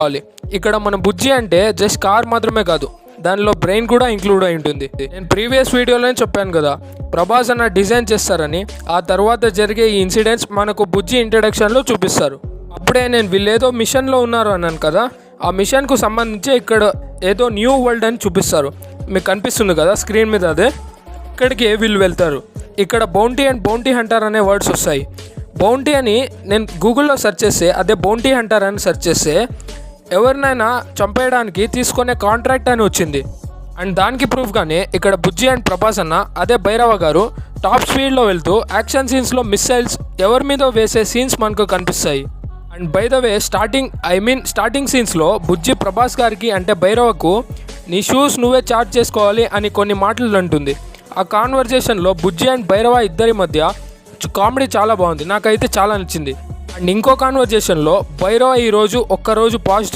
కావాలి. ఇక్కడ మన బుజ్జి అంటే జస్ట్ కార్ మాత్రమే కాదు, దానిలో బ్రెయిన్ కూడా ఇంక్లూడ్ అయి ఉంటుంది. నేను ప్రీవియస్ వీడియోలోనే చెప్పాను కదా, ప్రభాస్ అన్న డిజైన్ చేస్తారని. ఆ తర్వాత జరిగే ఈ ఇన్సిడెంట్స్ మనకు బుజ్జి ఇంట్రడక్షన్లో చూపిస్తారు. అప్పుడే నేను వీళ్ళేదో మిషన్లో ఉన్నారు అన్నాను కదా, ఆ మిషన్కు సంబంధించి ఇక్కడ ఏదో న్యూ వరల్డ్ అని చూపిస్తారు. మీకు కనిపిస్తుంది కదా స్క్రీన్ మీద, అదే ఇక్కడికి వీళ్ళు వెళ్తారు. ఇక్కడ బౌంటీ అండ్ బౌంటీ హంటర్ అనే వర్డ్స్ వస్తాయి. బౌంటీ అని నేను గూగుల్లో సెర్చ్ చేస్తే, అదే బౌంటీ హంటర్ అని సెర్చ్ చేస్తే ఎవరినైనా చంపేయడానికి తీసుకునే కాంట్రాక్ట్ అని వచ్చింది. అండ్ దానికి ప్రూఫ్గానే ఇక్కడ బుజ్జి అండ్ ప్రభాస్ అన్న, అదే భైరవ గారు టాప్ స్పీడ్లో వెళ్తూ యాక్షన్ సీన్స్లో మిస్సైల్స్ ఎవరి మీద వేసే సీన్స్ మనకు కనిపిస్తాయి. And by the way starting సీన్స్లో బుజ్జి ప్రభాస్ గారికి అంటే భైరవకు నీ షూస్ నువ్వే చార్జ్ చేసుకోవాలి అని కొన్ని మాటలు అంటుంది. ఆ కాన్వర్జేషన్లో బుజ్జి అండ్ భైరవ ఇద్దరి మధ్య కామెడీ చాలా బాగుంది, నాకైతే చాలా నచ్చింది. అండ్ ఇంకో కాన్వర్జేషన్లో భైరవ ఒక్కరోజు పాజిటివ్